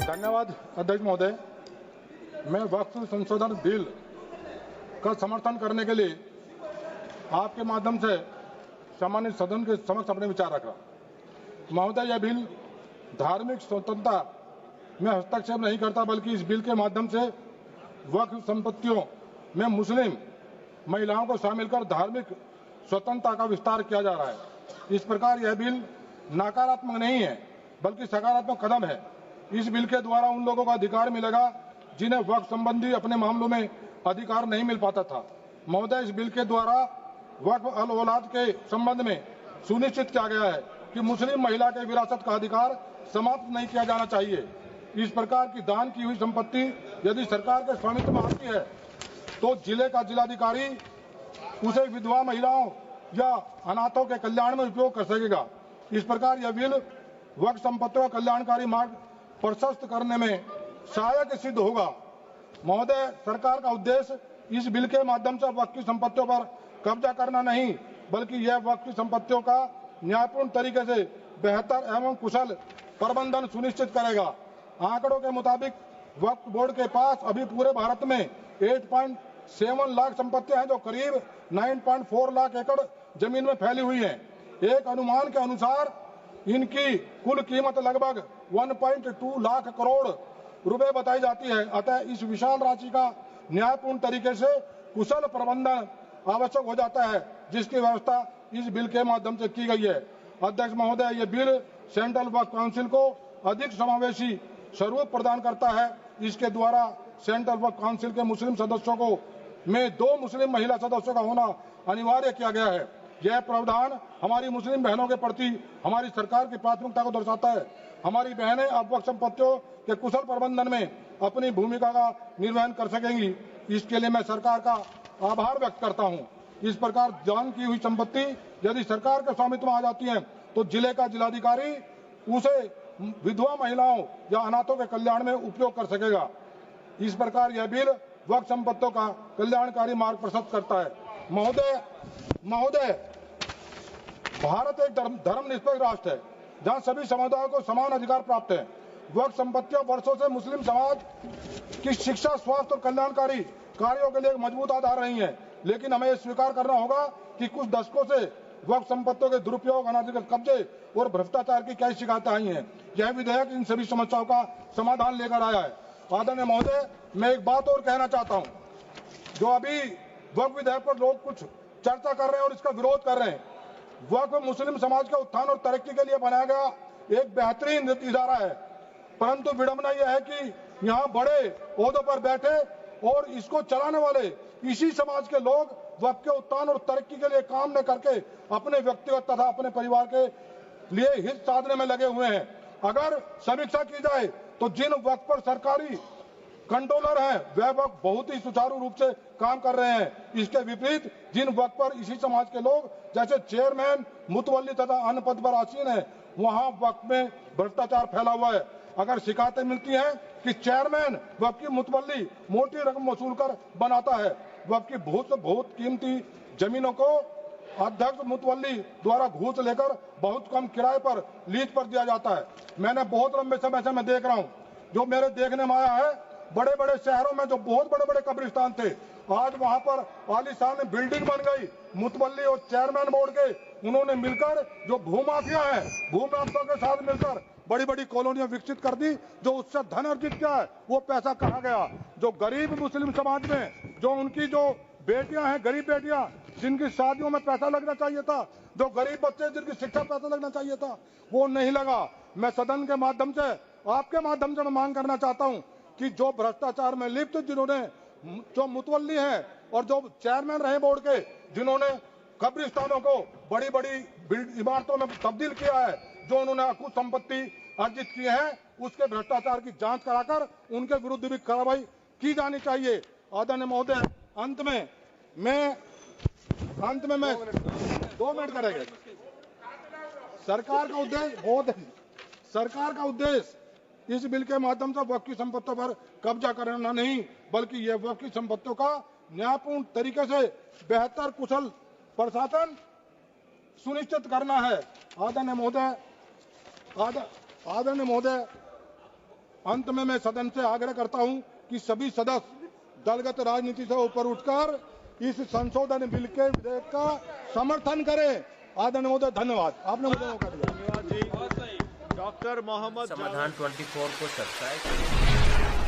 धन्यवाद अध्यक्ष महोदय। मैं वक्फ संशोधन बिल का समर्थन करने के लिए आपके माध्यम से सम्मानित सदन के समक्ष अपने विचार रख रहा हूं। महोदय, यह बिल धार्मिक स्वतंत्रता में हस्तक्षेप नहीं करता, बल्कि इस बिल के माध्यम से वक्फ संपत्तियों में मुस्लिम महिलाओं को शामिल कर धार्मिक स्वतंत्रता का विस्तार किया जा रहा है। इस प्रकार यह बिल नकारात्मक नहीं है, बल्कि सकारात्मक कदम है। इस बिल के द्वारा उन लोगों को अधिकार मिलेगा जिन्हें वक्फ संबंधी अपने मामलों में अधिकार नहीं मिल पाता था। महोदय, इस बिल के द्वारा वक्फ अल औलाद के संबंध में सुनिश्चित किया गया है कि मुस्लिम महिला के विरासत का अधिकार समाप्त नहीं किया जाना चाहिए। इस प्रकार की दान की हुई संपत्ति यदि सरकार के स्वामित्व में आती है तो जिले का जिलाधिकारी उसे विधवा महिलाओं या अनाथों के कल्याण में उपयोग कर सकेगा। इस प्रकार यह बिल वक्फ संपत्तियों का कल्याणकारी मार्ग प्रशस्त करने में सहायक सिद्ध होगा। महोदय, सरकार का उद्देश्य इस बिल के माध्यम से वक्फ की संपत्तियों पर कब्जा करना नहीं, बल्कि यह वक्फ की संपत्तियों का न्यायपूर्ण तरीके से बेहतर एवं कुशल प्रबंधन सुनिश्चित करेगा। आंकड़ों के मुताबिक वक्फ बोर्ड के पास अभी पूरे भारत में 8.7 लाख संपत्तियां हैं, जो करीब 9.4 लाख एकड़ जमीन में फैली हुई हैं। एक अनुमान के अनुसार इनकी कुल कीमत लगभग 1.2 लाख करोड़ रुपए बताई जाती है। अतः इस विशाल राशि का न्यायपूर्ण तरीके से कुशल प्रबंधन आवश्यक हो जाता है, जिसकी व्यवस्था इस बिल के माध्यम से की गई है। अध्यक्ष महोदय, ये बिल सेंट्रल वक्फ काउंसिल को अधिक समावेशी स्वरूप प्रदान करता है। इसके द्वारा सेंट्रल वक्फ काउंसिल के मुस्लिम सदस्यों को में 2 मुस्लिम महिला सदस्यों का होना अनिवार्य किया गया है। यह प्रावधान हमारी मुस्लिम बहनों के प्रति हमारी सरकार की प्राथमिकता को दर्शाता है। हमारी बहनें अब वक्फ संपत्तियों के कुशल प्रबंधन में अपनी भूमिका का निर्वहन कर सकेंगी। इसके लिए मैं सरकार का आभार व्यक्त करता हूं। इस प्रकार दान की हुई संपत्ति यदि सरकार के स्वामित्व में आ जाती है तो जिले का जिलाधिकारी उसे विधवा महिलाओं या अनाथों के कल्याण में उपयोग कर सकेगा। इस प्रकार यह बिल वक्फ संपत्तियों का कल्याणकारी मार्ग प्रशस्त करता है। महोदय, भारत एक धर्मनिरपेक्ष राष्ट्र है जहां सभी समुदायों को समान अधिकार प्राप्त है। वक्फ संपत्तियां वर्षों से मुस्लिम समाज की शिक्षा, स्वास्थ्य और कल्याणकारी कार्यों के लिए एक मजबूत आधार रही हैं। लेकिन हमें यह स्वीकार करना होगा कि कुछ दशकों से वक्फ संपत्तियों के दुरुपयोग, अनाधिकृत कब्जे और भ्रष्टाचार की कई शिकायतें आई हैं। यह विधेयक इन सभी समस्याओं का समाधान लेकर आया है। आदरणीय महोदय, मैं एक बात और कहना चाहता हूं। जो अभी वक्फ विधेयक पर लोग कुछ चर्चा कर रहे हैं और इसका विरोध कर रहे हैं, वक्फ मुस्लिम समाज के उत्थान और तरक्की के लिए बनाया गया एक बेहतरीन इदारा है। परंतु विडंबना यह है कि यहाँ बड़े ओहदों पर बैठे और इसको चलाने वाले इसी समाज के लोग वक्फ के उत्थान और तरक्की के लिए काम न करके अपने व्यक्तिगत तथा अपने परिवार के लिए हित साधने में लगे हुए हैं। अगर समीक्षा की जाए तो जिन वक्फ पर सरकारी कंट्रोलर हैं वह वक्फ बहुत ही सुचारू रूप से काम कर रहे हैं। इसके विपरीत जिन वक्फ पर इसी समाज के लोग जैसे चेयरमैन, मुतवल्ली तथा अन्य पद पर आसीन है, वहां वक्फ में भ्रष्टाचार फैला हुआ है। अगर शिकायतें मिलती हैं कि चेयरमैन वक्फ की मुतवल्ली मोटी रकम वसूल कर बनाता है, वक्फ की बहुत कीमती जमीनों को अध्यक्ष मुतवल्ली द्वारा घूस लेकर बहुत कम किराए पर लीज पर दिया जाता है। मैंने बहुत लंबे समय से मैं देख रहा हूँ, जो मेरे देखने में आया है, बड़े बड़े शहरों में जो बहुत बड़े बड़े कब्रिस्तान थे, आज वहां पर आलीशान बिल्डिंग बन गई। मुतवल्ली और चेयरमैन बोर्ड के उन्होंने मिलकर जो भूमाफिया है, भूमाफिया के साथ मिलकर बड़ी बड़ी कॉलोनियां विकसित कर दी। जो उससे धन अर्जित किया है वो पैसा कहाँ गया? जो गरीब मुस्लिम समाज में जो उनकी जो बेटियां हैं, गरीब बेटियां जिनकी शादियों में पैसा लगना चाहिए था, जो गरीब बच्चे जिनकी शिक्षा पैसा लगना चाहिए था, वो नहीं लगा। मैं सदन के माध्यम से, आपके माध्यम से मैं मांग करना चाहता हूं कि जो भ्रष्टाचार में लिप्त जिन्होंने, जो मुतवल्ली हैं और जो चेयरमैन रहे बोर्ड के, जिन्होंने कब्रिस्तानों को बड़ी बड़ी इमारतों में तब्दील किया है, जो उन्होंने अकुत संपत्ति अर्जित की है, उसके भ्रष्टाचार की जांच कराकर उनके विरुद्ध भी कार्रवाई की जानी चाहिए। आदरणीय महोदय, अंत में मैं 2 मिनट करेंगे। सरकार का उद्देश्य इस बिल के माध्यम से वक्फ की संपत्तियों पर कब्जा करना नहीं, बल्कि यह वक्फ की संपत्तियों का न्यायपूर्ण तरीके से बेहतर कुशल प्रशासन सुनिश्चित करना है। आदरणीय महोदय, अंत में मैं सदन से आग्रह करता हूं कि सभी सदस्य दलगत राजनीति से ऊपर उठकर इस संशोधन बिल के विधेयक का समर्थन करें। आदरणीय महोदय, धन्यवाद, आपने मुझे मौका दिया। धन्यवाद जी। डॉक्टर मोहम्मद समाधान 24 को सब्सक्राइब